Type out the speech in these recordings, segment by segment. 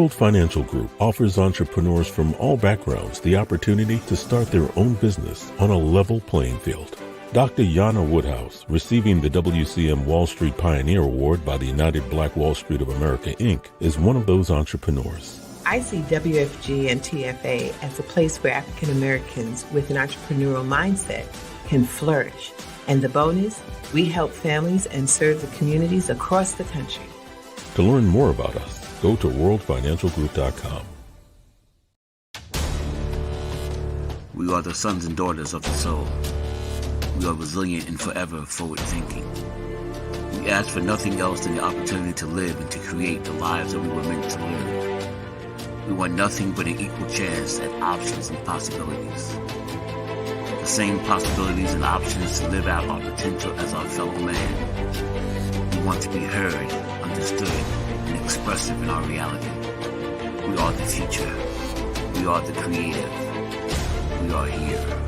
World Financial Group offers entrepreneurs from all backgrounds the opportunity to start their own business on a level playing field. Dr. Yana Woodhouse, receiving the WCM Wall Street Pioneer Award by the United Black Wall Street of America, Inc., is one of those entrepreneurs. I see WFG and TFA as a place where African Americans with an entrepreneurial mindset can flourish. And the bonus, we help families and serve the communities across the country. To learn more about us, go to worldfinancialgroup.com. We are the sons and daughters of the soul. We are resilient and forever forward-thinking. We ask for nothing else than the opportunity to live and to create the lives that we were meant to live. We want nothing but an equal chance at options and possibilities. The same possibilities and options to live out our potential as our fellow man. We want to be heard, understood, and expressive in our reality. We are the future. We are the creative. We are here.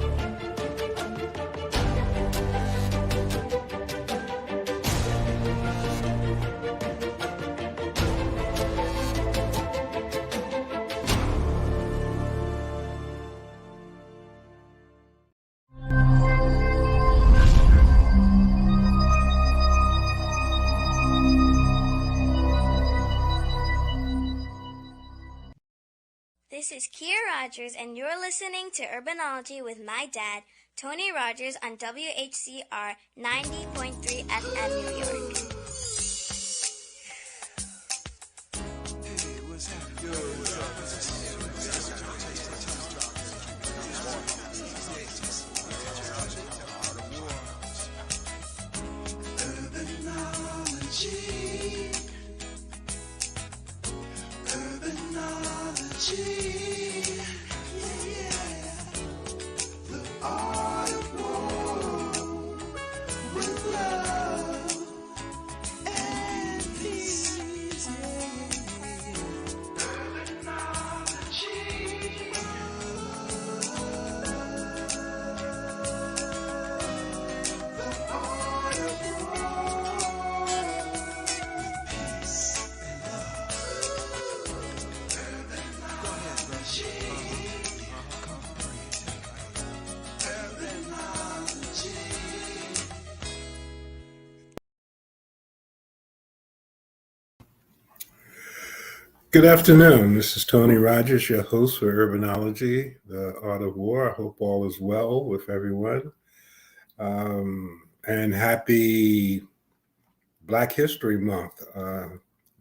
This is Kia Rogers, and you're listening to Urbanology with my dad, Tony Rogers, on WHCR 90.3 FM New York. Good afternoon. This is Tony Rogers, your host for Urbanology, the Art of War. I hope all is well with everyone. And happy Black History Month.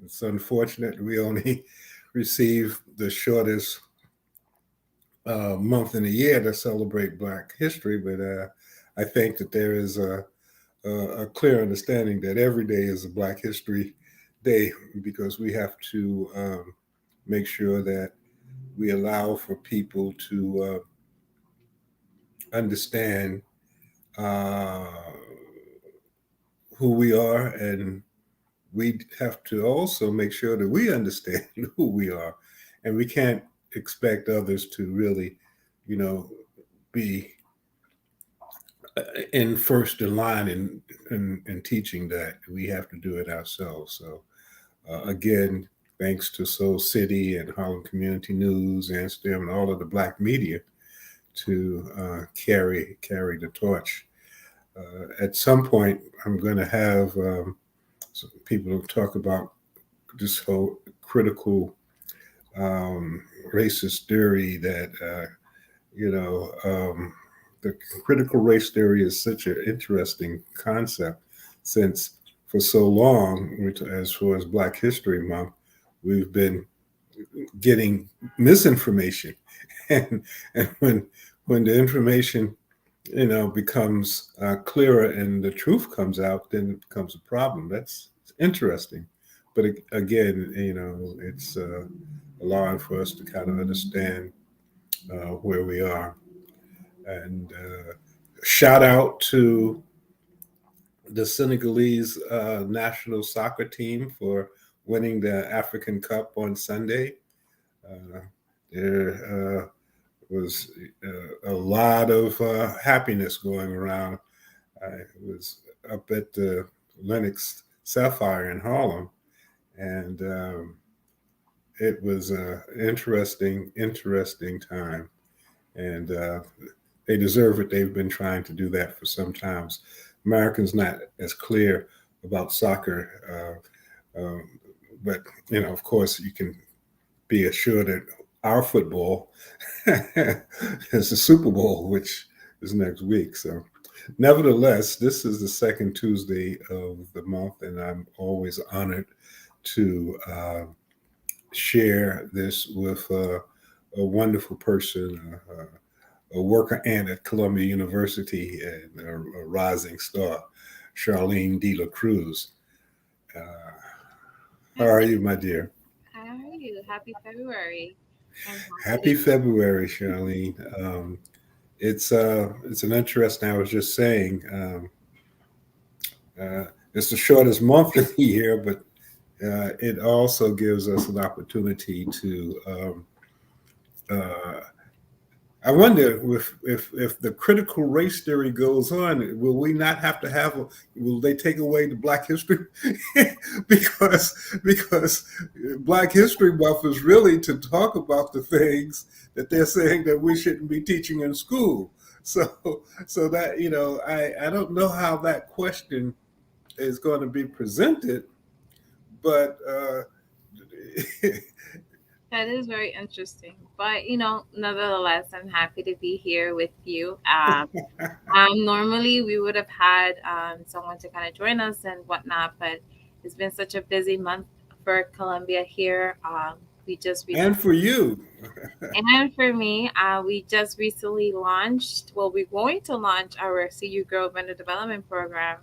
It's unfortunate we only receive the shortest month in the year to celebrate Black history, but I think that there is a clear understanding that every day is a Black History Day, because we have to make sure that we allow for people to understand who we are, and we have to also make sure that we understand who we are, and we can't expect others to really, be in first in line in teaching that. We have to do it ourselves. So again, thanks to Soul City and Harlem Community News, Amsterdam, and all of the Black media to carry the torch. At some point, I'm going to have some people talk about this whole critical racist theory that, the critical race theory is such an interesting concept, since for so long, as far as Black History Month, we've been getting misinformation. And when the information, becomes clearer and the truth comes out, then it becomes a problem. That's interesting. But again, it's allowing for us to kind of understand where we are. And shout out to the Senegalese national soccer team for winning the African Cup on Sunday. There was a lot of happiness going around. I was up at the Lenox Sapphire in Harlem, and it was an interesting time, and they deserve it. They've been trying to do that for some times. Americans not as clear about soccer, but of course, you can be assured that our football is the Super Bowl, which is next week. So, nevertheless, this is the second Tuesday of the month, and I'm always honored to share this with a wonderful person, a worker ant at Columbia University and a rising star, Charlene De La Cruz. Uh, how are you, my dear? How are you? Happy February. I'm Happy happy. February, Charlene. It's an interesting. I was just saying, it's the shortest month of the year, but it also gives us an opportunity to. Uh, I wonder if the critical race theory goes on, will we not have to have? Will they take away the Black History because Black History Month is really to talk about the things that they're saying that we shouldn't be teaching in school. So that I don't know how that question is going to be presented, but That is very interesting. But, nevertheless, I'm happy to be here with you. Normally, we would have had someone to kind of join us and whatnot, but it's been such a busy month for Columbia here. We just and recently, for you. and for me, we just recently launched, well, we're going to launch our CU Grow Vendor Development Program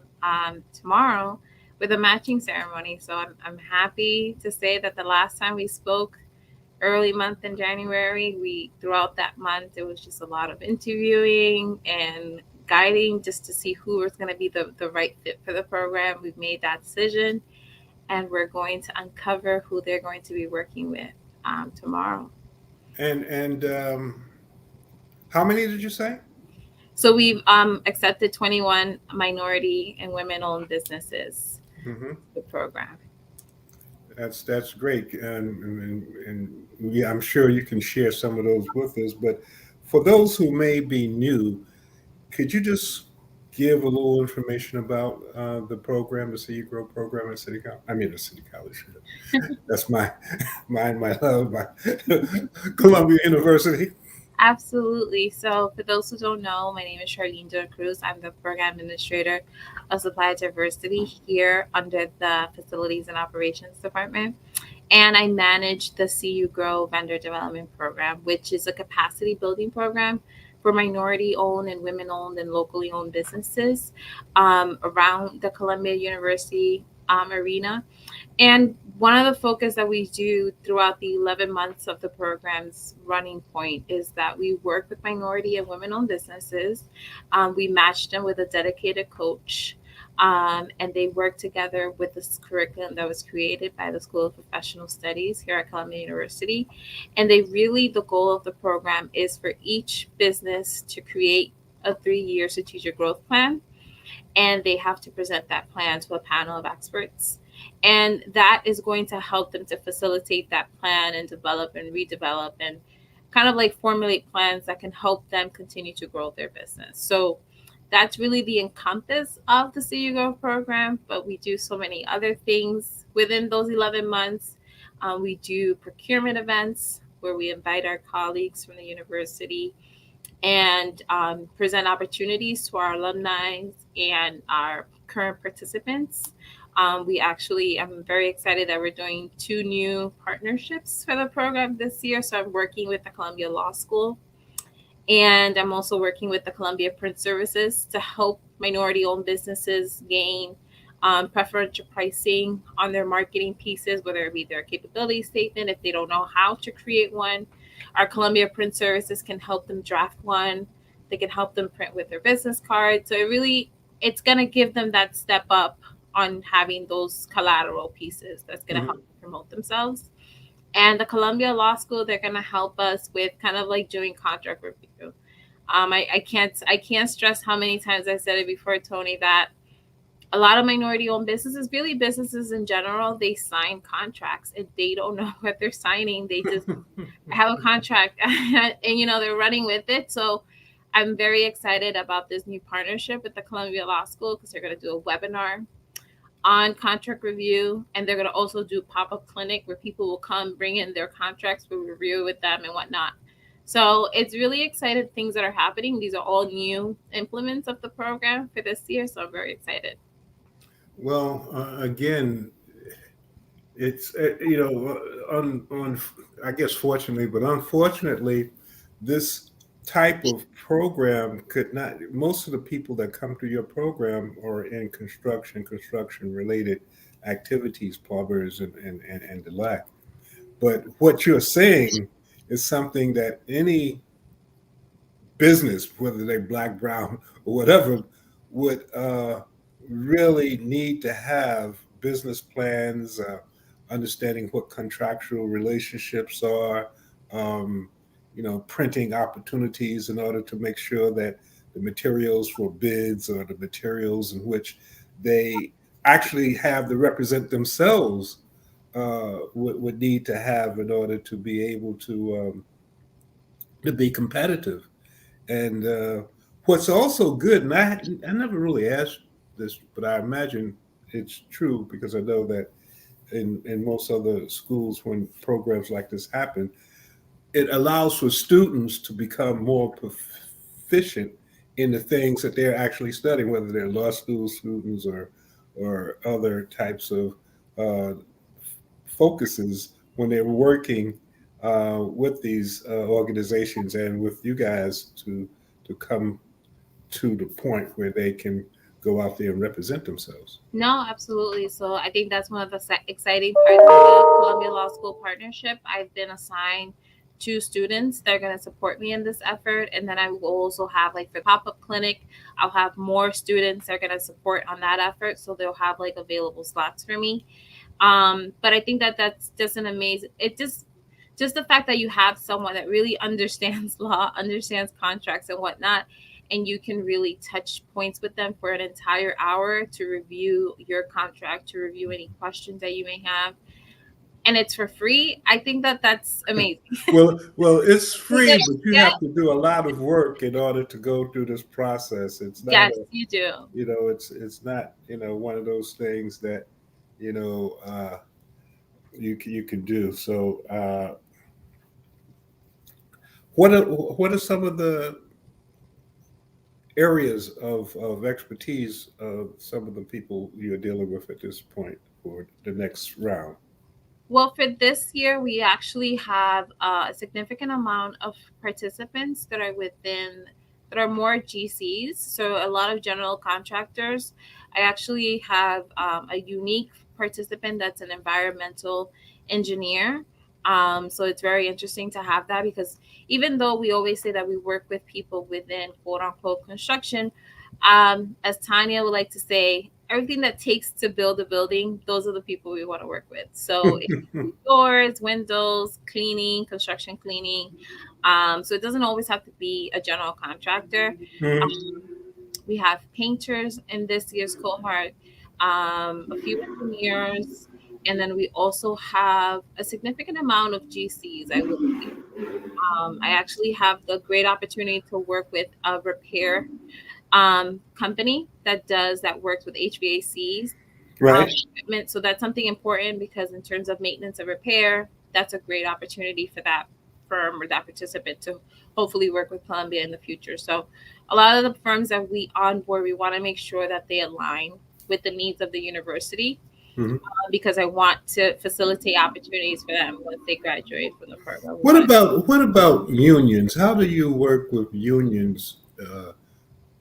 tomorrow with a matching ceremony. So I'm happy to say that the last time we spoke, early month in January, we throughout that month it was just a lot of interviewing and guiding just to see who was going to be the right fit for the program. We've made that decision and we're going to uncover who they're going to be working with tomorrow. And how many did you say? So we've accepted 21 minority and women-owned businesses Hmm. to the program. That's great, and yeah, I'm sure you can share some of those with us. But for those who may be new, could you just give a little information about the program, the City Grow program at City College? I mean, the City College. That's my love, my Columbia University. Absolutely. So, for those who don't know, my name is Charlene De Cruz. I'm the program administrator of Supply Diversity here under the Facilities and Operations Department. And I manage the CU Grow Vendor Development Program, which is a capacity building program for minority owned and women owned and locally owned businesses around the Columbia University arena. And one of the focus that we do throughout the 11 months of the program's running point is that we work with minority and women-owned businesses. We match them with a dedicated coach, and they work together with this curriculum that was created by the School of Professional Studies here at Columbia University. And the goal of the program is for each business to create a 3-year strategic growth plan, and they have to present that plan to a panel of experts. And that is going to help them to facilitate that plan and develop and redevelop and kind of like formulate plans that can help them continue to grow their business. So that's really the encompass of the CU Grow program, but we do so many other things within those 11 months. We do procurement events where we invite our colleagues from the university and present opportunities to our alumni and our current participants. I'm very excited that we're doing 2 new partnerships for the program this year. So I'm working with the Columbia Law School, and I'm also working with the Columbia Print Services to help minority owned businesses gain preferential pricing on their marketing pieces, whether it be their capability statement, if they don't know how to create one. Our Columbia Print Services can help them draft one. They can help them print with their business card. So it's going to give them that step up on having those collateral pieces that's going to help Mhm. them promote themselves. And the Columbia Law School, they're going to help us with kind of like doing contract review. I can't stress how many times I said it before, Tony, that a lot of minority owned businesses, really businesses in general, they sign contracts and they don't know what they're signing. They just have a contract and they're running with it. So I'm very excited about this new partnership with the Columbia Law School because they're going to do a webinar on contract review, and they're going to also do pop-up clinic where people will come bring in their contracts for review with them and whatnot. So it's really excited things that are happening. These are all new implements of the program for this year, so I'm very excited. Well, again, it's on I guess fortunately, but unfortunately, this type of program could not. Most of the people that come to your program are in construction related activities, plumbers and the like. But what you're saying is something that any business, whether they black, brown, or whatever, would really need to have business plans, understanding what contractual relationships are, um, printing opportunities in order to make sure that the materials for bids or the materials in which they actually have to represent themselves would need to have in order to be able to be competitive. And what's also good, and I never really asked this, but I imagine it's true because I know that in most other schools, when programs like this happen, it allows for students to become more proficient in the things that they're actually studying, whether they're law school students or other types of uh, focuses when they're working with these organizations and with you guys to come to the point where they can go out there and represent themselves. No, absolutely. So I think that's one of the exciting parts of the Columbia Law School partnership. I've been assigned two students that are going to support me in this effort. And then I will also have, like, for the pop up clinic, I'll have more students that are going to support on that effort. So they'll have like available slots for me. But I think that that's just an amazing, just the fact that you have someone that really understands law, understands contracts and whatnot, and you can really touch points with them for an entire hour to review your contract, to review any questions that you may have, and it's for free. I think that that's amazing. Well, it's You free, get it? but you Yeah. have to do a lot of work in order to go through this process. It's not Yes, a, you do. it's not, one of those things that, you know, uh, you can do. So, what are some of the areas of expertise of some of the people you're dealing with at this point for the next round? Well, for this year, we actually have a significant amount of participants that are more GCs. So a lot of general contractors. I actually have a unique participant that's an environmental engineer. So it's very interesting to have that because even though we always say that we work with people within quote unquote construction, as Tanya would like to say, everything that takes to build a building, those are the people we want to work with. So doors, windows, cleaning, construction cleaning. So it doesn't always have to be a general contractor. Mhm. We have painters in this year's cohort, a few engineers, and then we also have a significant amount of GCs. I actually have the great opportunity to work with a repair company that works with HVACs Right. equipment. So that's something important because in terms of maintenance and repair, that's a great opportunity for that firm or that participant to hopefully work with Columbia in the future. So a lot of the firms that we onboard, we want to make sure that they align with the needs of the university Mhm. because I want to facilitate opportunities for them once they graduate from the program. We What want to. about unions? How do you work with unions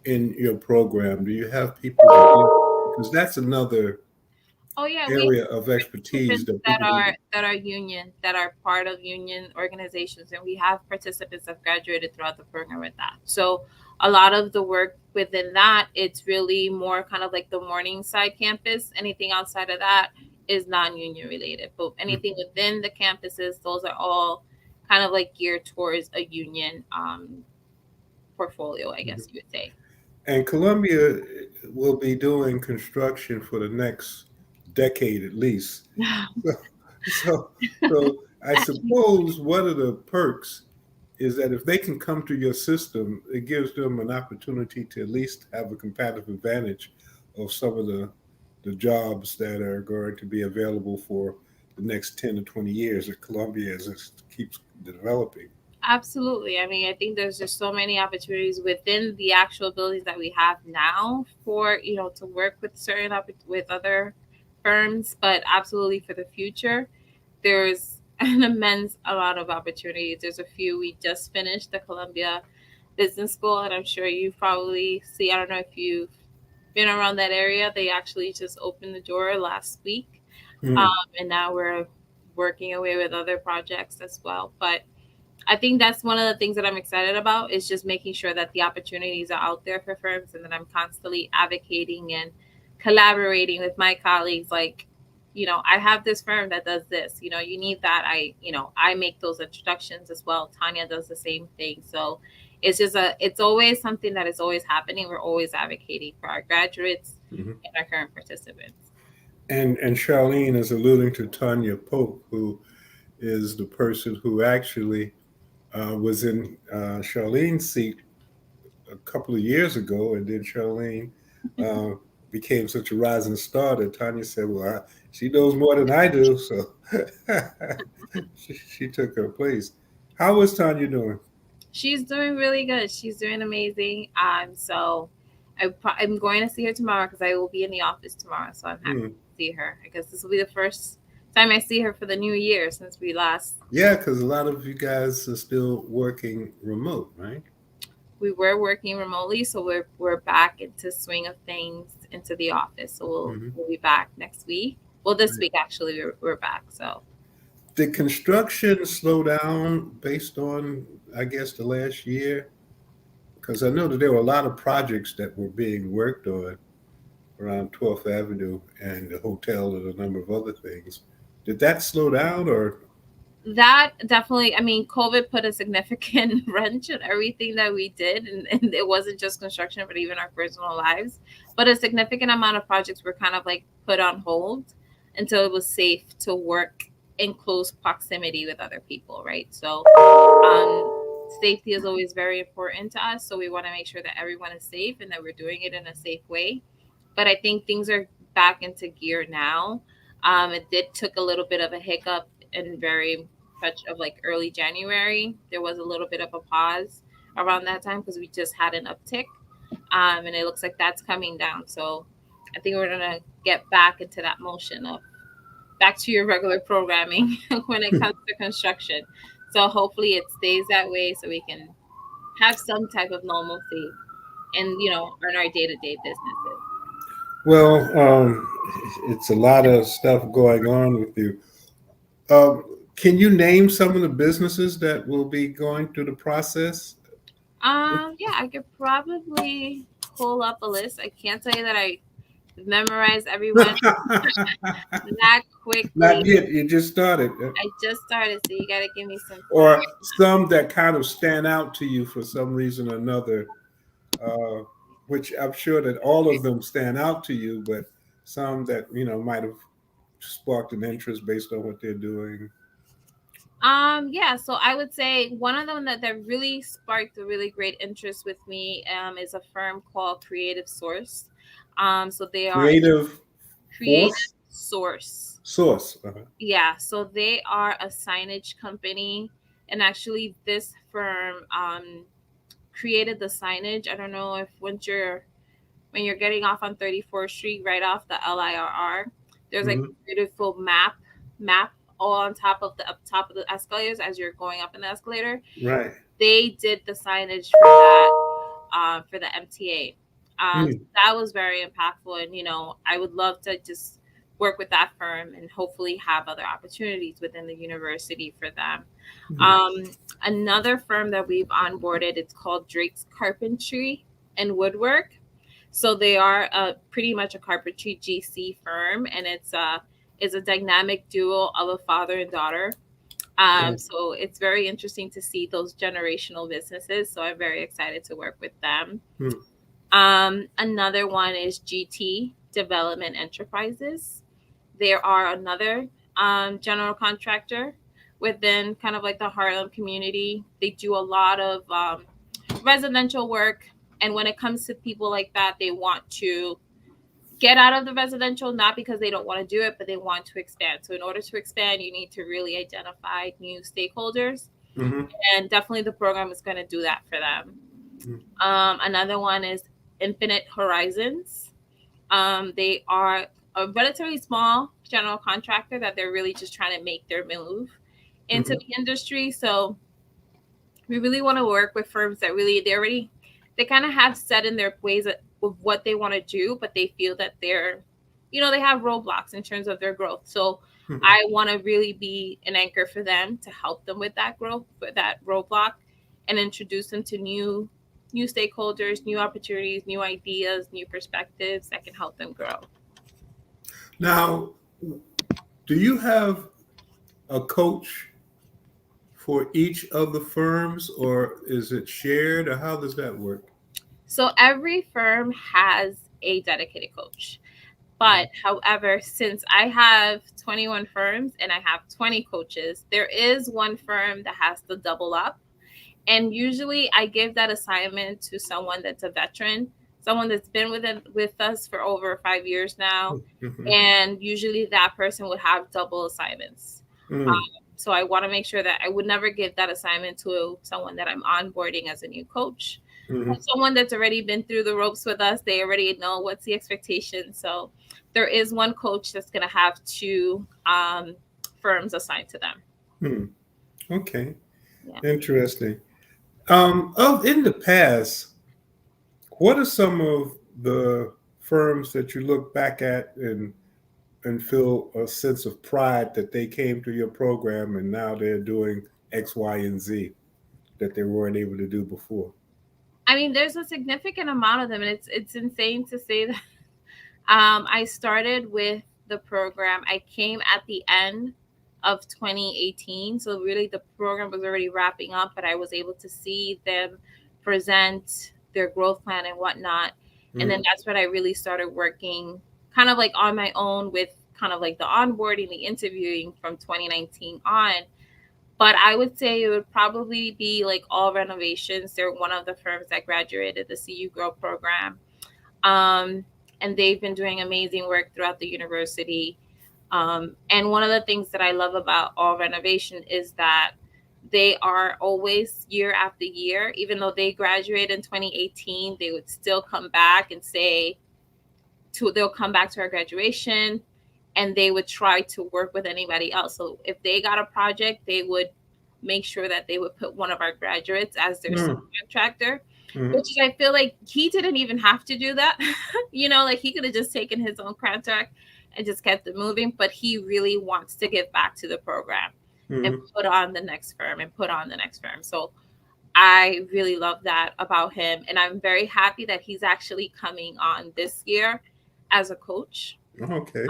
in your program? Do you have people because that's another Oh yeah, we area of expertise participants that people need. that are union that are part of union organizations, and we have participants that graduated throughout the program with that. So a lot of the work within that, it's really more kind of like the Morningside campus. Anything outside of that is non-union related, but anything within the campuses, those are all kind of like geared towards a union portfolio, I Mhm. guess you would say. And Columbia will be doing construction for the next decade at least. So, so, so I Actually, suppose one of the perks is that if they can come to your system, it gives them an opportunity to at least have a competitive advantage of some of the jobs that are going to be available for the next 10 to 20 years at Columbia as it keeps developing. absolutely. I mean, I think there's just so many opportunities within the actual buildings that we have now for, to work with with other firms, but absolutely for the future, there's an immense amount of opportunities. There's a few. We just finished the Columbia Business School, and I'm sure you've probably see. I don't know if you've been around that area. They actually just opened the door last week, Mm, and now we're working away with other projects as well. But I think that's one of the things that I'm excited about is just making sure that the opportunities are out there for firms, and that I'm constantly advocating and collaborating with my colleagues. Like, I have this firm that does this. You need that. I make those introductions as well. Tanya does the same thing. So it's always something that is always happening. We're always advocating for our graduates mhm. and our current participants. And Charlene is alluding to Tanya Pope, who is the person who actually was in Charlene's seat a couple of years ago, and then Charlene uh, became such a rising star that Tanya said, "Well, she knows more than I do," so she took her place. How is Tanya doing? She's doing really good. She's doing amazing. So I'm going to see her tomorrow because I will be in the office tomorrow. So I'm happy Hmm. to see her. I guess this will be the first time I see her for the new year since we last. Yeah, because a lot of you guys are still working remote, right? We were working remotely, so we're back into swing of things into the office. So we'll Hmm. we'll be back next week. Well, this Right. week actually we're back. So Did construction slow down based on, I guess, the last year? Because I know that there were a lot of projects that were being worked on around 12th Avenue and the hotel and a number of other things. Did that slow down or? that definitely, I mean, COVID put a significant wrench in everything that we did, and it wasn't just construction but even our personal lives. But a significant amount of projects were kind of like put on hold until it was safe to work in close proximity with other people, right? So safety is always very important to us, so we want to make sure that everyone is safe and that we're doing it in a safe way. But I think things are back into gear now. It did took a little bit of a hiccup in very much of like early January. There was a little bit of a pause around that time because we just had an uptick, and it looks like that's coming down. So I think we're gonna get back into that motion of back to your regular programming when it comes to construction. So hopefully it stays that way so we can have some type of normalcy and earn our day to day businesses. Well, it's a lot of stuff going on with you. Can you name some of the businesses that will be going through the process? Yeah, I could probably pull up a list. I can't tell you that I memorized everyone that quickly. Not yet. You just started. I just started, so you got to give me some time. Or some that kind of stand out to you for some reason or another, uh, which I'm sure that all of them stand out to you, but some that, might have sparked an interest based on what they're doing. Yeah, so I would say one of them that really sparked a really great interest with me is a firm called Creative Source. So they are Creative Creative Force Source. Source. Uh-huh. Yeah, so they are a signage company, and actually this firm created the signage. I don't know if when you're getting off on 34th Street, right off the LIRR, there's like Hmm. a beautiful map all on top of the up top of the escalators as you're going up in the escalator. Right. They did the signage for that for the MTA. So Mm. that was very impactful, and I would love to just work with that firm and hopefully have other opportunities within the university for them. Mm. Um, Another firm that we've onboarded, it's called Drake's Carpentry and Woodwork. So they are pretty much a carpentry GC firm, and it's a dynamic duo of a father and daughter. So it's very interesting to see those generational businesses. So I'm very excited to work with them. Mm. Another one is GT Development Enterprises. There are another general contractor within kind of like the Harlem community. They do a lot of residential work. And when it comes to people like that, they want to get out of the residential, not because they don't want to do it, but they want to expand. So, in order to expand, you need to really identify new stakeholders. Mm-hmm. And definitely the program is going to do that for them. Another one is Infinite Horizons. They are a relatively small general contractor that they're really just trying to make their move into Mm-hmm. the industry. So we really want to work with firms that really they kind of have set in their ways of what they want to do, but they feel that they have roadblocks in terms of their growth. So Mm-hmm. I want to really be an anchor for them to help them with that growth, with that roadblock, and introduce them to new stakeholders, new opportunities, new ideas, new perspectives that can help them grow. Now, do you have a coach for each of the firms, or is it shared, or how does that work? So every firm has a dedicated coach. But however, since I have 21 firms and I have 20 coaches, there is one firm that has to double up. And usually I give that assignment to someone that's a veteran, someone that's been with us for over 5 years now. Mm-hmm. And usually that person would have double assignments. So I want to make sure that I would never give that assignment to someone that I'm onboarding as a new coach. Mm-hmm. Someone that's already been through the ropes with us, they already know what's the expectation. So there is one coach that's going to have two firms assigned to them. Okay, Yeah. interesting. In the past, what are some of the firms that you look back at and feel a sense of pride that they came to your program and now they're doing X, Y, and Z that they weren't able to do before? I mean, there's a significant amount of them, and it's insane to say that. I started with the program. I came at the end of 2018, so really the program was already wrapping up, but I was able to see them present their growth plan and whatnot. And then that's when I really started working kind of like on my own with kind of like the onboarding, the interviewing from 2019 on. But I would say it would probably be like All Renovations. They're one of the firms that graduated the CU Grow program. Um, and they've been doing amazing work throughout the university. And one of the things that I love about All Renovation is that they are always year after year, even though they graduated in 2018, they would still come back and they'll come back to our graduation and they would try to work with anybody else. So if they got a project, they would make sure that they would put one of our graduates as their subcontractor, which is, I feel like he didn't even have to do that. Like he could have just taken his own contract and just kept it moving, but he really wants to give back to the program and put on the next firm and put on the next firm. So I really love that about him. And I'm very happy that he's actually coming on this year as a coach. Okay.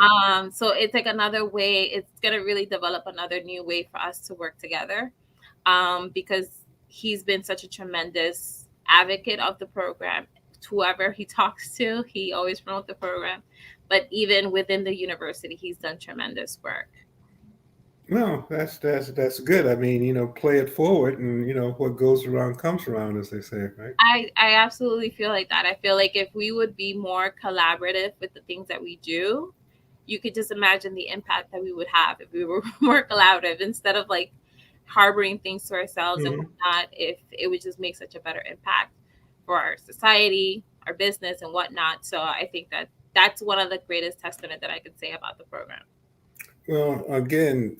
So it's like another way, it's going to really develop another new way for us to work together. Because he's been such a tremendous advocate of the program. Whoever he talks to, he always promotes the program. But even within the university, he's done tremendous work. Well, that's good. I mean, play it forward, and what goes around comes around, as they say, right? I absolutely feel like that. I feel like if we would be more collaborative with the things that we do, you could just imagine the impact that we would have if we were more collaborative instead of like harboring things to ourselves and whatnot. If it would just make such a better impact for our society, our business, and whatnot. So I think that that's one of the greatest testament that I could say about the program. Well, again,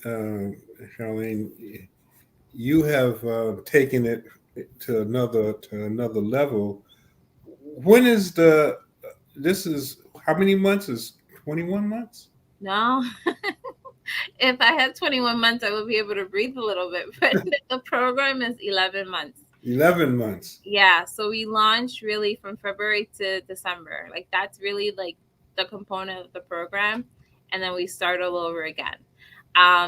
Charlene, you have taken it to another level. When is this is how many months is 21 months? No. If I had 21 months, I would be able to breathe a little bit. But the program is 11 months. 11 months. Yeah. So we launched really from February to December. Like that's really like the component of the program. And then we start all over again.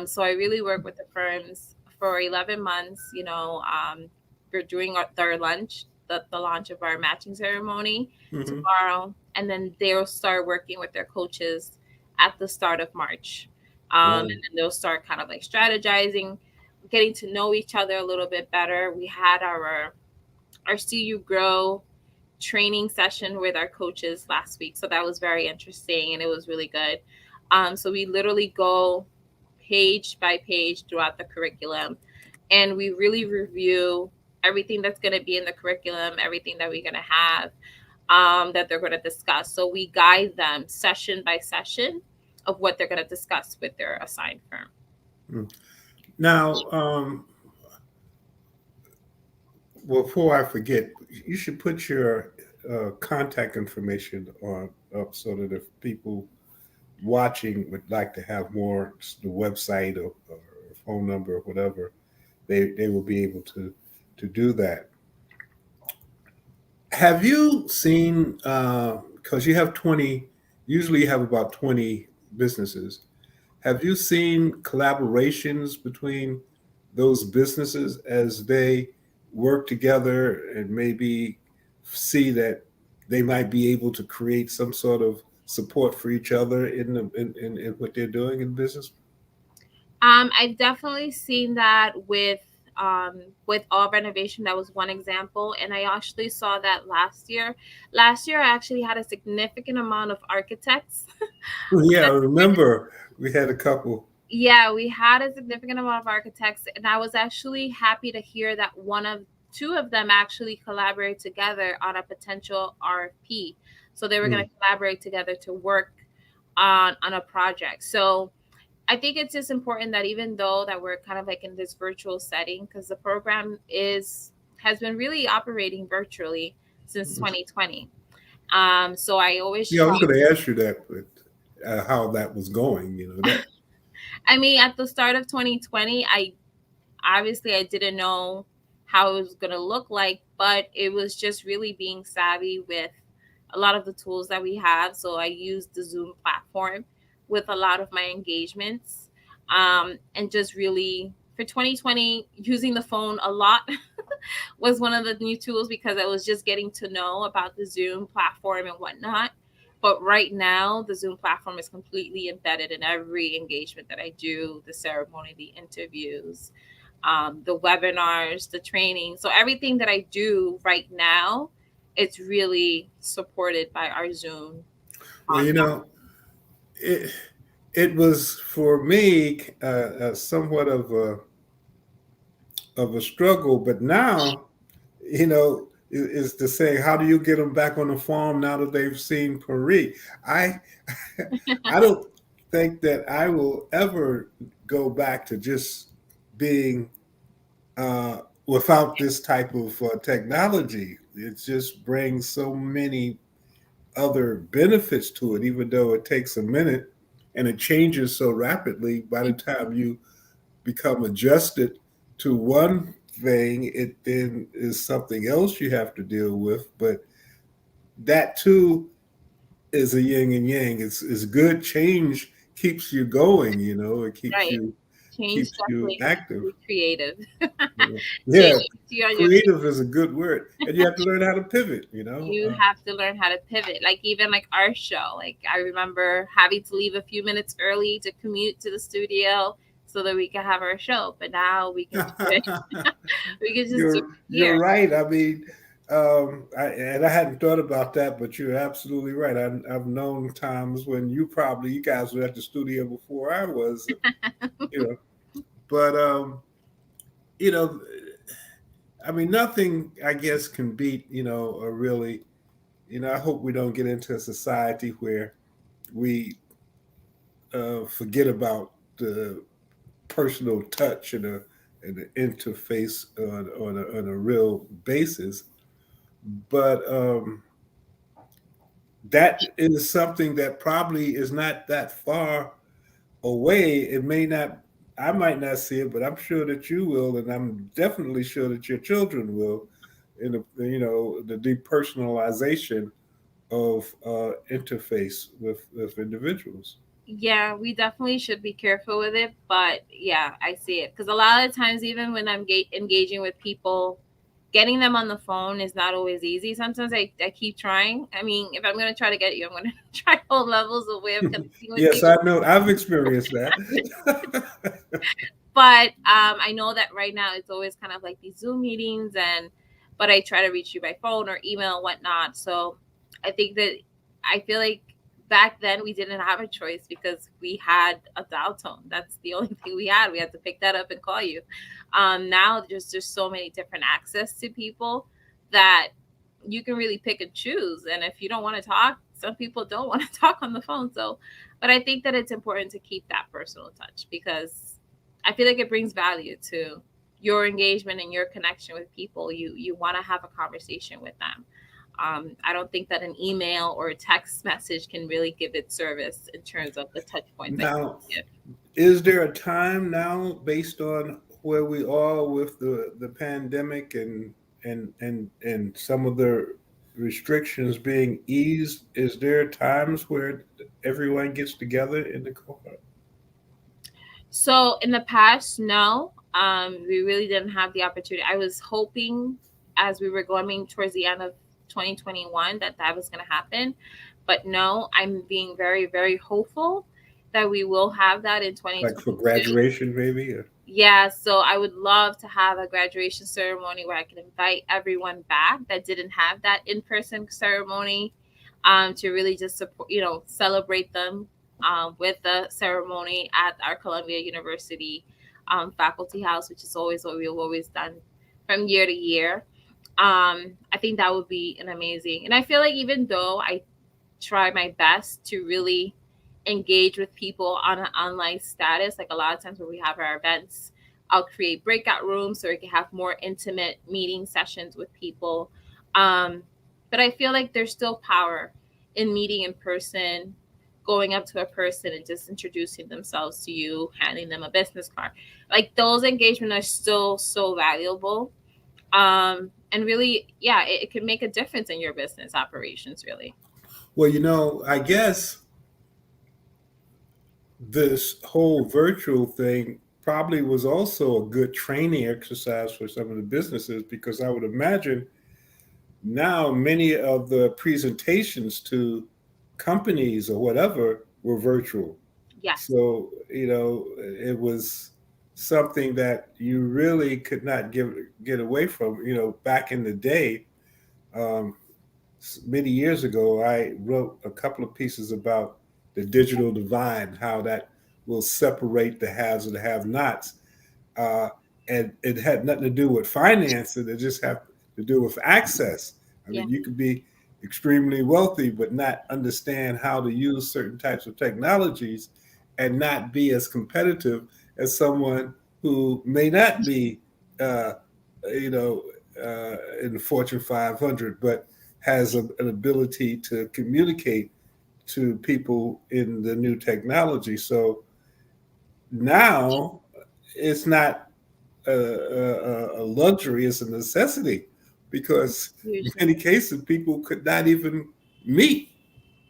So I really work with the firms for 11 months. We're doing their lunch the launch of our matching ceremony Hmm. tomorrow, and then they'll start working with their coaches at the start of March. And Wow. then they'll start kind of like strategizing, getting to know each other a little bit better. We had our See You Grow training session with our coaches last week, so that was very interesting and it was really good. So we literally go page by page throughout the curriculum, and we really review everything that's going to be in the curriculum, everything that we're going to have, that they're going to discuss. So we guide them session by session of what they're going to discuss with their assigned firm. Mm. Now, before I forget, you should put your contact information on up so that if people watching would like to have more, the website or phone number or whatever, they will be able to do that. Have you seen? Because you have 20, usually you have about 20 businesses. Have you seen collaborations between those businesses as they work together and maybe see that they might be able to create some sort of support for each other in what they're doing in business? I've definitely seen that with all renovation. That was one example, and I actually saw that last year. Last year, I actually had a significant amount of architects. Yeah, I remember we had a couple. Yeah, we had a significant amount of architects, and I was actually happy to hear that two of them actually collaborate together on a potential RFP. So they were going Mm. to collaborate together to work on a project. So I think it's just important that even though that we're kind of like in this virtual setting, because the program is has been really operating virtually since 2020. So I always Yeah, I try. was going to ask you that, but how that was going, that. I mean, at the start of 2020, I didn't know how it was going to look like, but it was just really being savvy with a lot of the tools that we have. So I used the Zoom platform with a lot of my engagements, and just really for 2020 using the phone a lot was one of the new tools because I was just getting to know about the Zoom platform and whatnot. But right now, the Zoom platform is completely embedded in every engagement that I do, the ceremony, the interviews, the webinars, the training. So everything that I do right now, it's really supported by our Zoom. Well, it, it was for me somewhat of a struggle, but now, is to say, how do you get them back on the farm now that they've seen Paris? I, I don't think that I will ever go back to just being without this type of technology. It just brings so many other benefits to it, even though it takes a minute and it changes so rapidly. By the time you become adjusted to one thing, it then is something else you have to deal with. But that too is a yin and yang. It's good. Change keeps you going. It keeps Right. you Change keeps you definitely makes active. you creative. Yeah, Change yeah. puts you on your feet. Creative is a good word, and you have to learn how to pivot. You have to learn how to pivot. Like even like our show. Like I remember having to leave a few minutes early to commute to the studio so that we can have our show. But now we can do it. We can just do it You're here. right. I mean, I hadn't thought about that, but you're absolutely right. I've known times when you guys were at the studio before I was, you know. But you know, I mean, nothing I guess can beat a really. I hope we don't get into a society where we forget about the personal touch and the interface on a real basis. But that is something that probably is not that far away. It may not, I might not see it, but I'm sure that you will, and I'm definitely sure that your children will. In the depersonalization of interface with individuals. Yeah, we definitely should be careful with it. But yeah, I see it because a lot of times, even when I'm engaging with people getting them on the phone is not always easy. Sometimes I keep trying. I mean, if I'm going to try to get you, I'm going to try all levels of way of connecting with Yes, you. I know. I've experienced that. But I know that right now it's always kind of like these Zoom meetings, but I try to reach you by phone or email and whatnot. So I think that I feel like back then we didn't have a choice because we had a dial tone. That's the only thing we had. We had to pick that up and call you. Now there's just so many different access to people that you can really pick and choose. And if you don't want to talk, some people don't want to talk on the phone. So, but I think that it's important to keep that personal touch because I feel like it brings value to your engagement and your connection with people. You want to have a conversation with them. I don't think that an email or a text message can really give it service in terms of the touch points that Now, you give. is there a time now, based on where we are with the pandemic and some of the restrictions being eased? Is there times where everyone gets together in the cohort? So in the past, no, we really didn't have the opportunity. I was hoping as we were going towards the end of 2021 that that was going to happen, but no, I'm being very, very hopeful that we will have that in Like for 2022. graduation, maybe? Or- Yeah, so I would love to have a graduation ceremony where I can invite everyone back that didn't have that in-person ceremony, to really just support, celebrate them with the ceremony at our Columbia University faculty house, which is always what we've always done from year to year. I think that would be an amazing, and I feel like even though I try my best to really engage with people on an online status. Like a lot of times when we have our events, I'll create breakout rooms so we can have more intimate meeting sessions with people. Um, but I feel like there's still power in meeting in person, going up to a person and just introducing themselves to you, handing them a business card. Like those engagements are still so valuable. And really, yeah, it can make a difference in your business operations, really. Well, I guess this whole virtual thing probably was also a good training exercise for some of the businesses because I would imagine now many of the presentations to companies or whatever were virtual. Yes. So, it was something that you really could not get away from. Back in the day, um, many years ago, I wrote a couple of pieces about the digital divide, how that will separate the haves and the have-nots. Uh, and it had nothing to do with financing; it just had to do with access. I Yeah. mean, you could be extremely wealthy but not understand how to use certain types of technologies and not be as competitive as someone who may not be, uh, you know, in the Fortune 500, but has an ability to communicate to people in the new technology. So now it's not a luxury, it's a necessity because in Hugely. many cases people could not even meet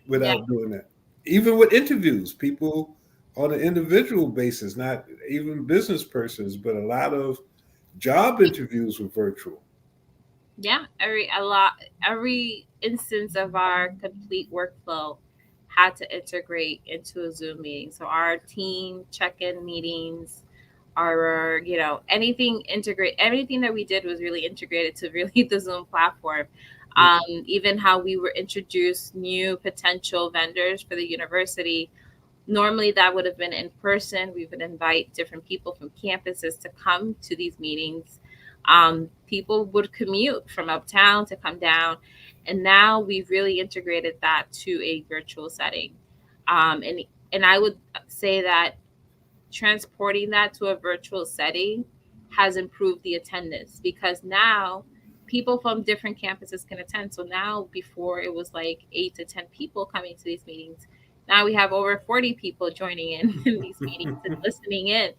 Yeah. without doing that. Even with interviews, people on an individual basis, not even business persons, but a lot of job interviews were virtual. Yeah. Every instance of our complete workflow had to integrate into a Zoom meeting. So our team check-in meetings, our, anything that we did was really integrated to really the Zoom platform. Even how we were introduced new potential vendors for the university. Normally, that would have been in person. We would invite different people from campuses to come to these meetings. People would commute from uptown to come down. And now we've really integrated that to a virtual setting. And I would say that transporting that to a virtual setting has improved the attendance because now people from different campuses can attend. So now, before it was like 8 to 10 people coming to these meetings. Now we have over 40 people joining in these meetings and listening in.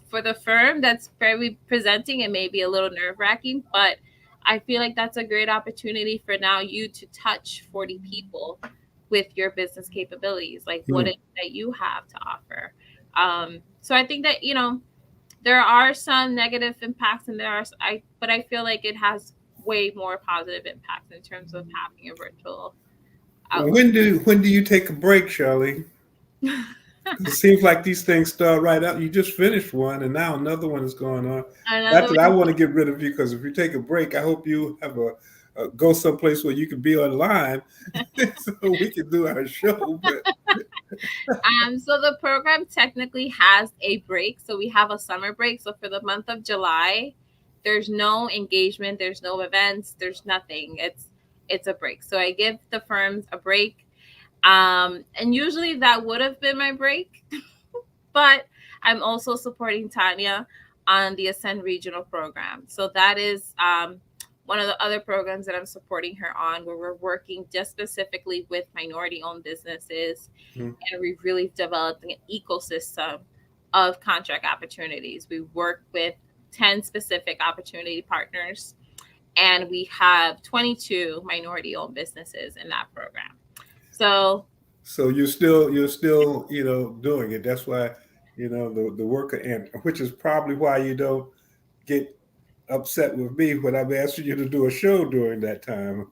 For the firm that's very presenting, it may be a little nerve wracking, but I feel like that's a great opportunity for now you to touch 40 people with your business capabilities, like what Hmm. it is that you have to offer. So I think that, There are some negative impacts, and but I feel like it has way more positive impacts in terms of having a virtual outlook. When do you take a break, Shirley? It seems like these things start right up. You just finished one, and now another one is going on. Not Another that I one, want to get rid of you, because if you take a break, I hope you have a go someplace where you can be online, so we can do our show. But so the program technically has a break. So we have a summer break. So for the month of July, there's no engagement, there's no events, there's nothing. It's a break. So I give the firms a break. And usually that would have been my break, but I'm also supporting Tanya on the Ascend Regional program. So that is one of the other programs that I'm supporting her on, where we're working just specifically with minority owned businesses, mm, and we've really developed an ecosystem of contract opportunities. We work with 10 specific opportunity partners, and we have 22 minority owned businesses in that program. So so you're still doing it. That's why the worker, and which is probably why you don't get upset with me when I'm asking you to do a show during that time.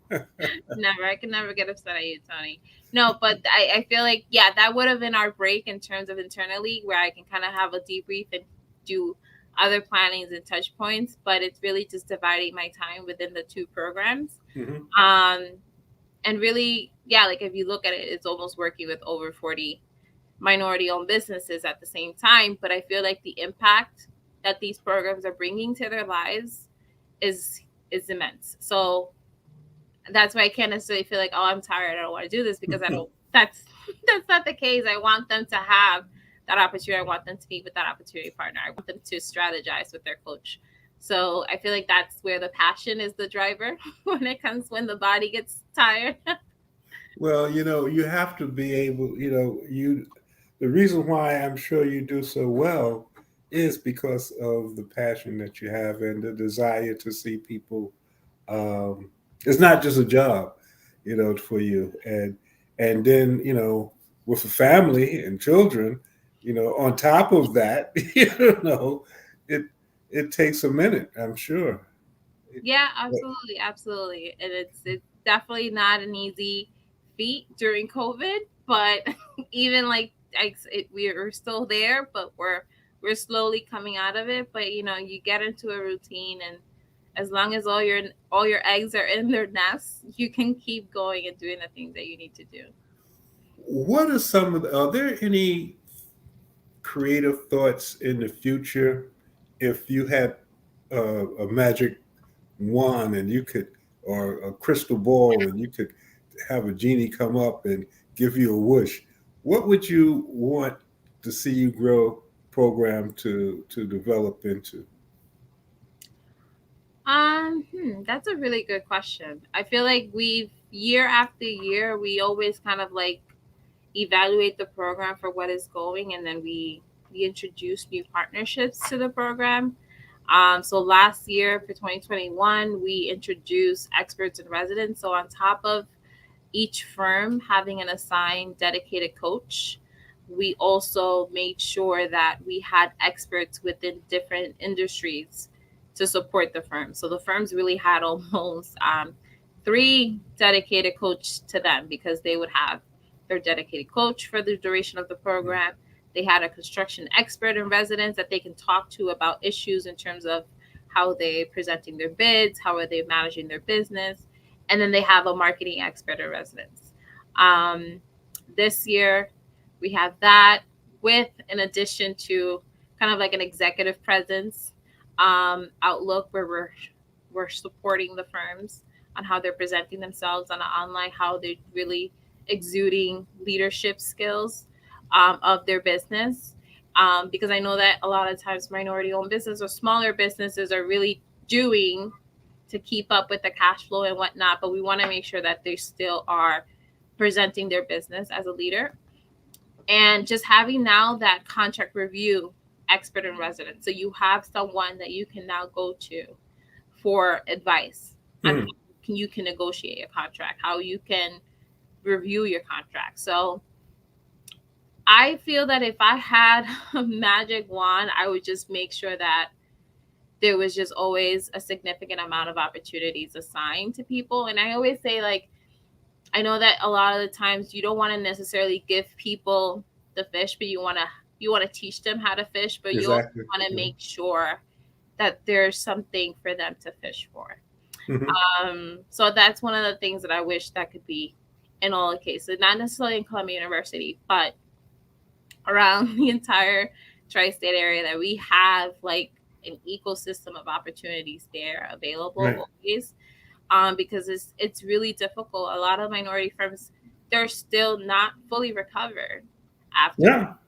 never, I can never get upset at you, Tony. No, but I feel like, yeah, that would have been our break in terms of internally, where I can kind of have a debrief and do other plannings and touch points. But it's really just dividing my time within the two programs. Hmm. Um, and really, yeah, like if you look at it, it's almost working with over 40 minority owned businesses at the same time. But I feel like the impact that these programs are bringing to their lives is is immense. So that's why I can't necessarily feel like, oh, I'm tired, I don't want to do this, because I don't. That's not the case. I want them to have that opportunity. I want them to meet with that opportunity partner. I want them to strategize with their coach. So I feel like that's where the passion is the driver when the body gets tired. Well, you have to be able, the reason why I'm sure you do so well is because of the passion that you have and the desire to see people. It's not just a job, for you. And then, with a family and children, on top of that, it it takes a minute, I'm sure. Yeah, absolutely, absolutely. And it's definitely not an easy feat during COVID, but even like we're still there, but we're slowly coming out of it. But you get into a routine, and as long as all your eggs are in their nests, you can keep going and doing the things that you need to do. What are are there any creative thoughts in the future if you had a magic wand and you could, or a crystal ball, and you could have a genie come up and give you a wish? What would you want to see you grow program to develop into? That's a really good question. I feel like we've year after year, we always kind of like evaluate the program for what is going, and then we introduce new partnerships to the program. So last year for 2021, we introduced experts in residence. So on top of each firm having an assigned dedicated coach, we also made sure that we had experts within different industries to support the firm. So the firms really had almost three dedicated coach to them, because they would have their dedicated coach for the duration of the program. They had a construction expert in residence that they can talk to about issues in terms of how they're presenting their bids, how are they managing their business, and then they have a marketing expert in residence. Um, this year, we have that, with, in addition to, kind of like an executive presence outlook, where we're supporting the firms on how they're presenting themselves on an online, how they're really exuding leadership skills of their business. Because I know that a lot of times minority owned business or smaller businesses are really doing to keep up with the cash flow and whatnot, but we want to make sure that they still are presenting their business as a leader. And just having now that contract review expert in residence. So you have someone that you can now go to for advice on how Hmm. you can negotiate a contract, how you can review your contract. So I feel that if I had a magic wand, I would just make sure that there was just always a significant amount of opportunities assigned to people. And I always say, like, I know that a lot of the times you don't want to necessarily give people the fish, but you want to teach them how to fish, but you also Exactly. want to make sure that there's something for them to fish for. Mm-hmm. So that's one of the things that I wish that could be in all the cases, not necessarily in Columbia University, but around the entire tri-state area, that we have like an ecosystem of opportunities there Right. available always. Because it's really difficult. A lot of minority firms, they're still not fully recovered after Yeah. COVID.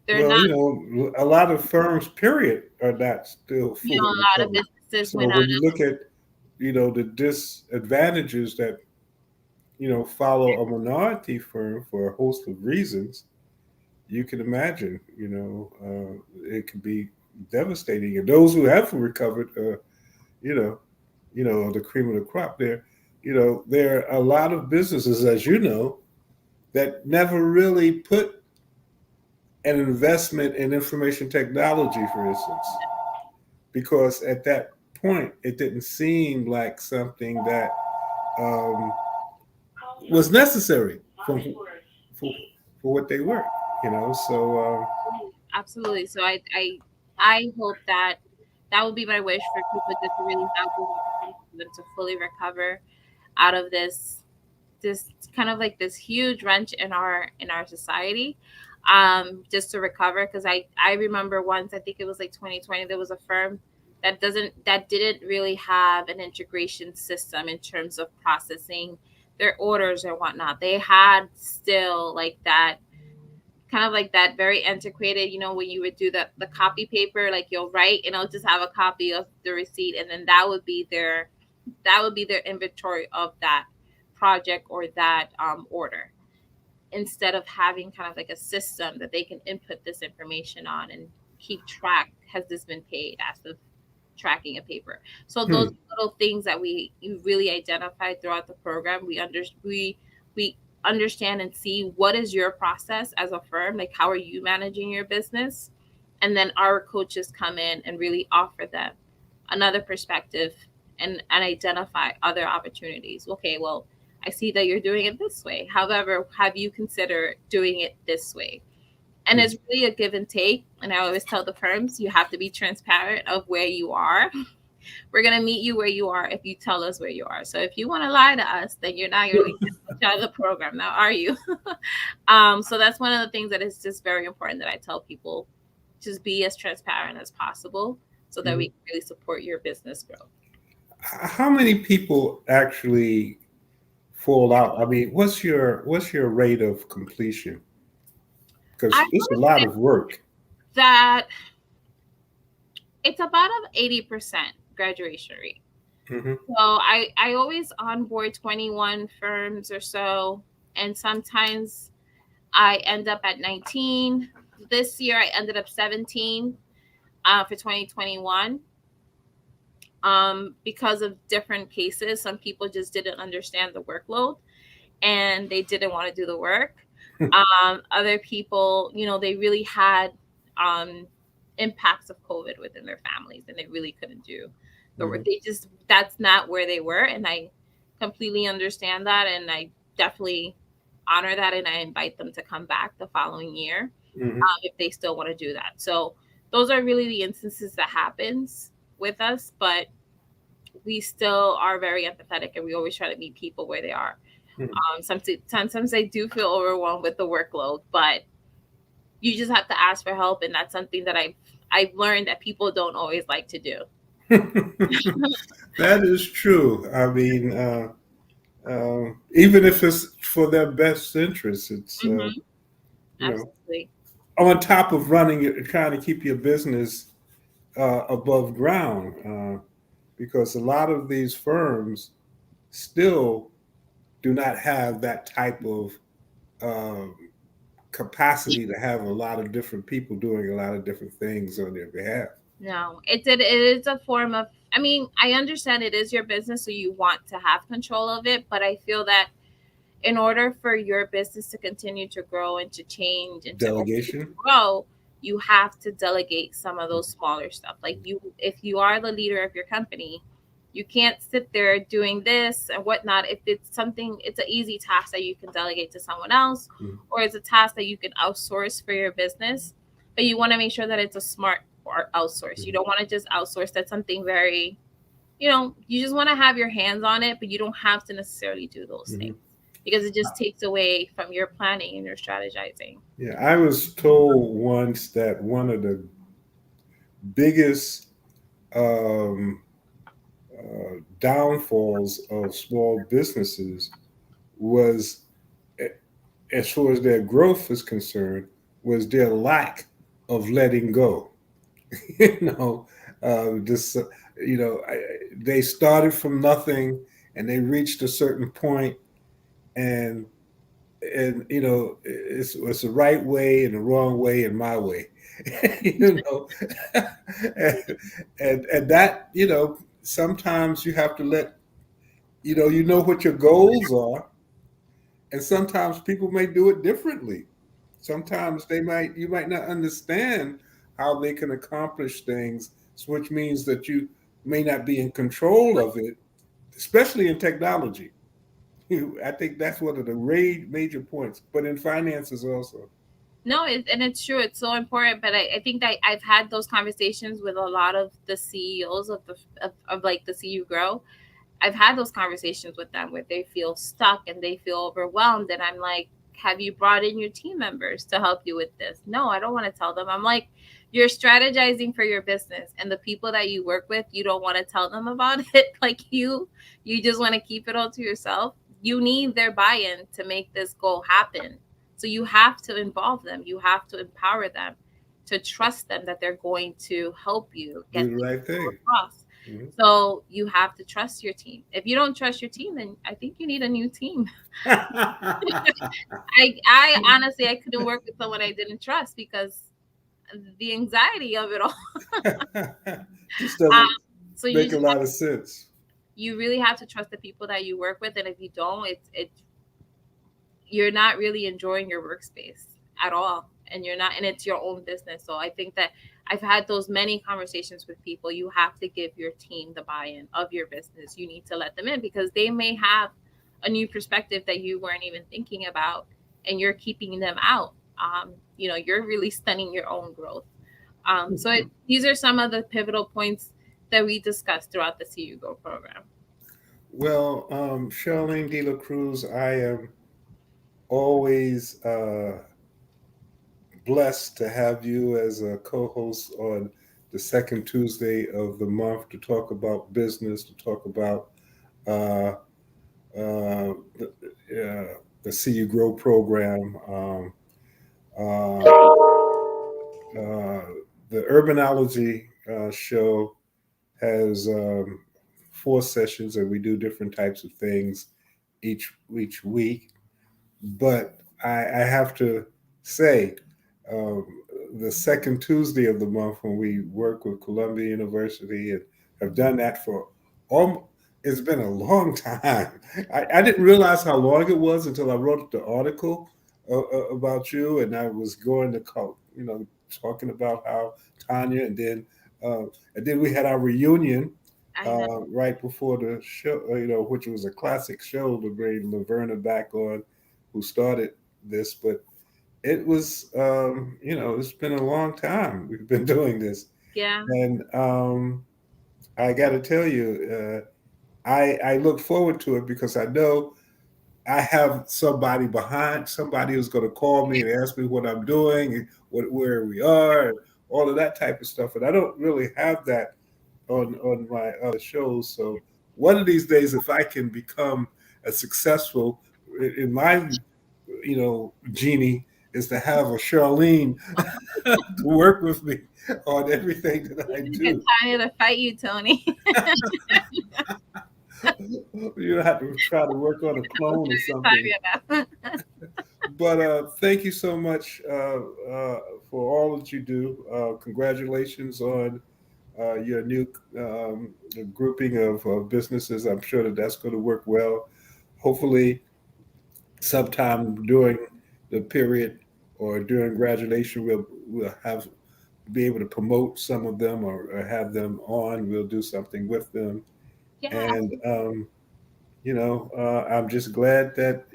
They're Well, not, a lot of firms, period, are not still fully a lot of recovered. businesses So went out when you look at, the disadvantages that, follow a minority firm for a host of reasons, you can imagine, it can be devastating. And those who have recovered, you know, the cream of the crop there, there are a lot of businesses, as you know, that never really put an investment in information technology, for instance, because at that point it didn't seem like something that um, was necessary for, for what they were, So absolutely. So I hope that that would be my wish for people, just to really have those opportunities for them to fully recover out of this kind of like this huge wrench in our society, just to recover. Because I remember once, I think it was like 2020, there was a firm that didn't really have an integration system in terms of processing their orders or whatnot. They had still like that kind of like that very antiquated, when you would do the copy paper, like you'll write and it'll just have a copy of the receipt, and then that would be their inventory of that project or that order, instead of having kind of like a system that they can input this information on and keep track. Has this been paid, as of tracking a paper? So those hmm, little things that we really identified throughout the program, we understand and see what is your process as a firm, like how are you managing your business, and then our coaches come in and really offer them another perspective, and identify other opportunities. Okay, well, I see that you're doing it this way. However, have you considered doing it this way? And hmm. it's really a give and take. And I always tell the firms, you have to be transparent of where you are. We're going to meet you where you are if you tell us where you are. So if you want to lie to us, then you're not really out of the program now, are you? So that's one of the things that is just very important, that I tell people, just be as transparent as possible so that we Hmm. can really support your business growth. How many people actually fall out? I mean, what's your rate of completion? I Because it's a would lot say of work. that it's about an 80% graduation rate. Hmm. So I always onboard 21 firms or so, and sometimes I end up at 19. This year I ended up 17 for 2021, because of different cases. Some people just didn't understand the workload and they didn't want to do the work. Other people, they really had um, impacts of COVID within their families, and they really couldn't do the work. Hmm. That's not where they were. And I completely understand that. And I definitely honor that. And I invite them to come back the following year, Hmm. if they still want to do that. So those are really the instances that happens with us. But we still are very empathetic, and we always try to meet people where they are. Hmm. Sometimes I do feel overwhelmed with the workload, but you just have to ask for help, and that's something that I've learned that people don't always like to do. That is true. I mean, even if it's for their best interest, it's Hmm. you know Absolutely. on top of running it, trying to keep your business above ground, because a lot of these firms still do not have that type of uh, capacity to have a lot of different people doing a lot of different things on their behalf. No, it is a form of. I mean, I understand it is your business, so you want to have control of it, but I feel that in order for your business to continue to grow and to change and to Delegation. grow, you have to delegate some of those smaller stuff. Like if you are the leader of your company, you can't sit there doing this and whatnot. If it's something, it's an easy task that you can delegate to someone else, or it's a task that you can outsource for your business. But you want to make sure that it's a smart or outsource. You don't want to just outsource that's something very, you just want to have your hands on it, but you don't have to necessarily do those things because it just takes away from your planning and your strategizing. Yeah, I was told once that one of the biggest um, downfalls of small businesses was, as far as their growth is concerned, was their lack of letting go. you know, just they started from nothing and they reached a certain point, and it's the right way and the wrong way and my way. you know, and that sometimes you have to let you know what your goals are, and sometimes people may do it differently. Sometimes you might not understand how they can accomplish things, which means that you may not be in control of it, especially in technology. I think that's one of the major points, but in finances also. No, and it's true. It's so important. But I think that I've had those conversations with a lot of the CEOs of like the CU Grow. I've had those conversations with them where they feel stuck and they feel overwhelmed. And I'm like, have you brought in your team members to help you with this? No, I don't want to tell them. I'm like, you're strategizing for your business, and the people that you work with, you don't want to tell them about it. Like you just want to keep it all to yourself. You need their buy-in to make this goal happen. So you have to involve them. You have to empower them to trust them that they're going to help you Do get the right thing. across. So you have to trust your team. If you don't trust your team, then I think you need a new team. I honestly, I couldn't work with someone I didn't trust because the anxiety of it all. Just doesn't So make a lot of sense. You really have to trust the people that you work with, and if you don't, you're not really enjoying your workspace at all, and it's your own business. So I think that I've had those many conversations with people. You have to give your team the buy-in of your business. You need to let them in because they may have a new perspective that you weren't even thinking about, and you're keeping them out. You're really stunning your own growth. These are some of the pivotal points that we discussed throughout the CU Go program. Well, Charlene De La Cruz, I am always blessed to have you as a co-host on the second Tuesday of the month to talk about business, to talk about uh, the CU Grow program. The Urbanology show has 4 sessions, and we do different types of things each week. But I have to say, um, the second Tuesday of the month, when we work with Columbia University and have done that for it's been a long time. I didn't realize how long it was until I wrote the article about you, and I was going to call, talking about how Tanya, and then we had our reunion right before the show, which was a classic show to bring Laverna back on, who started this. But it was, it's been a long time we've been doing this. Yeah. And I got to tell you, I look forward to it because I know I have somebody who's going to call me and ask me what I'm doing, and where we are, and all of that type of stuff. And I don't really have that on my other shows. So one of these days, if I can become a successful in my, genie is to have a Charlene to work with me on everything that I Get do. Tanya to fight you, Tony. You have to try to work on a clone or something. But thank you so much for all that you do. Congratulations on your new grouping of businesses. I'm sure that that's going to work well. Hopefully, sometime during the period or during graduation, we'll have be able to promote some of them, or have them on. We'll do something with them, Yeah, and I'm just glad that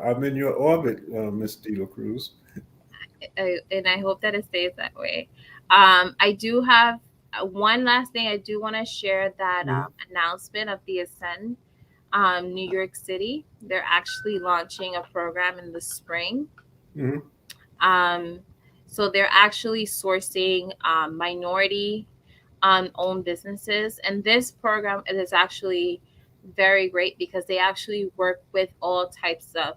I'm in your orbit, Miss De La Cruz. and I hope that it stays that way. I do have one last thing I do want to share, that Hmm. announcement of the Ascend New York City. They're actually launching a program in the spring. Hmm. Um, so they're actually sourcing minority owned businesses, and this program, it is actually very great because they actually work with all types of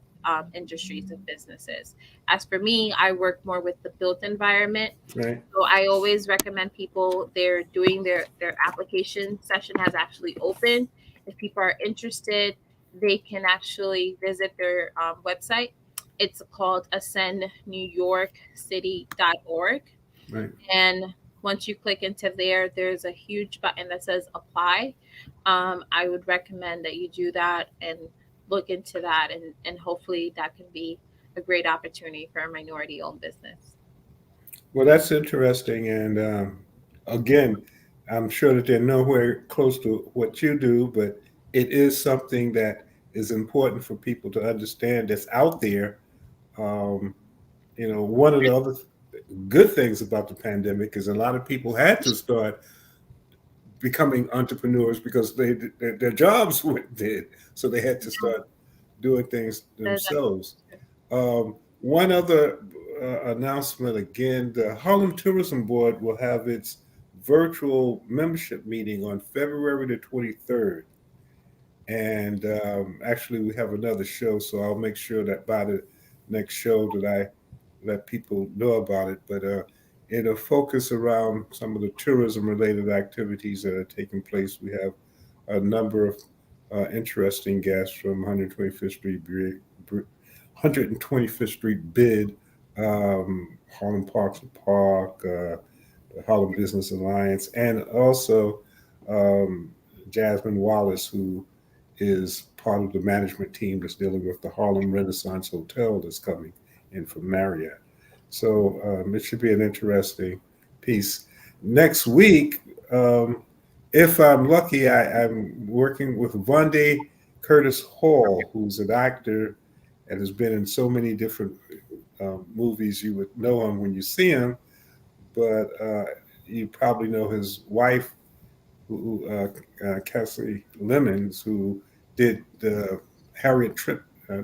industries of businesses. As for me, I work more with the built environment, Right. so I always recommend people, they're doing their application session has actually opened. If people are interested, they can actually visit their website. It's called ascendnewyorkcity.org. Right. And once you click into there, there's a huge button that says apply. I would recommend that you do that and look into that, and hopefully that can be a great opportunity for a minority owned business. Well, that's interesting, and again, I'm sure that they're nowhere close to what you do, but it is something that is important for people to understand that's out there. Um, one of the other good things about the pandemic is a lot of people had to start becoming entrepreneurs because their jobs went dead, so they had to start doing things There's themselves. One other announcement again: the Harlem Tourism Board will have its virtual membership meeting on February the 23rd. And actually, we have another show, so I'll make sure that by the next show that I let people know about it. But it'll focus around some of the tourism-related activities that are taking place. We have a number of interesting guests from 125th Street, 125th Street Bid, Harlem Parks and Park, the Harlem Business Alliance, and also um, Jasmine Wallace, who is part of the management team that's dealing with the Harlem Renaissance Hotel that's coming in from Marriott. So it should be an interesting piece. Next week, um, if I'm lucky, I'm working with Vonde Curtis Hall, who's an actor and has been in so many different movies. You would know him when you see him, but you probably know his wife, Cassie Lemons, who did the Harriet Trip, uh,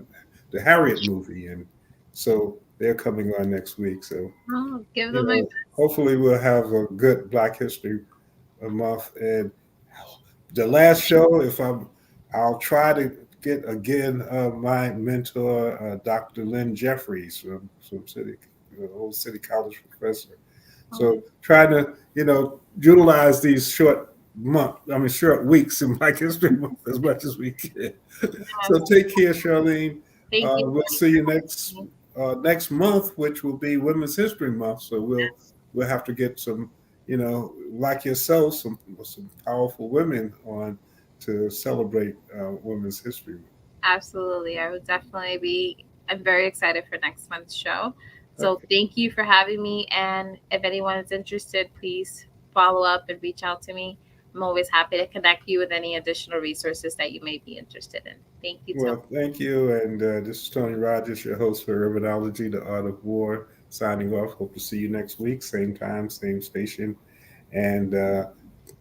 the Harriet movie, and so they're coming on next week. So give them my hopefully we'll have a good Black History Month. And the last show, I'll try to get again my mentor, Dr. Lynn Jeffries from old City College professor. So best. trying to, utilize these short weeks in Black History Month as much as we can. So take care, Charlene. Thank you. We'll see you next month, which will be Women's History Month. So we'll have to get some, like yourself, some powerful women on to celebrate Women's History Month. Absolutely. I would definitely be, I'm very excited for next month's show. So Okay. thank you for having me. And if anyone is interested, please follow up and reach out to me. I'm always happy to connect you with any additional resources that you may be interested in. Thank you, Tony. Well, thank you. And this is Tony Rogers, your host for Urbanology, The Art of War, signing off. Hope to see you next week, same time, same station. And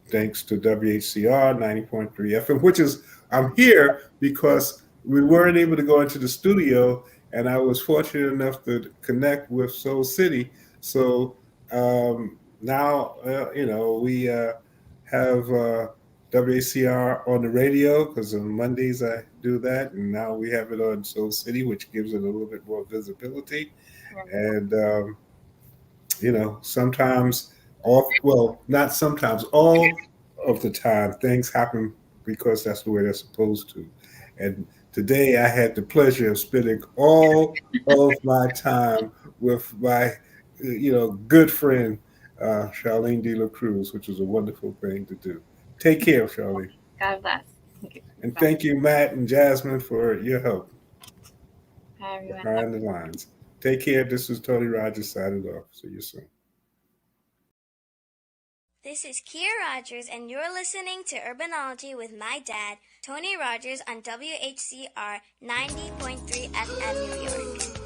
thanks to WHCR 90.3 FM, which is, I'm here because we weren't able to go into the studio, and I was fortunate enough to connect with Soul City. So now, we have WACR on the radio because on Mondays I do that, and now we have it on Soul City, which gives it a little bit more visibility. And sometimes not sometimes, all of the time, things happen because that's the way they're supposed to. And today I had the pleasure of spending all of my time with my, good friend, Charlene De La Cruz, which was a wonderful thing to do. Take care, Charlene. God bless. And Bye. thank you, Matt and Jasmine, for your help. Hi, everyone. behind the lines. Take care. This is Tony Rogers signing off. See you soon. This is Kia Rogers, and you're listening to Urbanology with my dad, Tony Rogers, on WHCR 90.3 FM New York.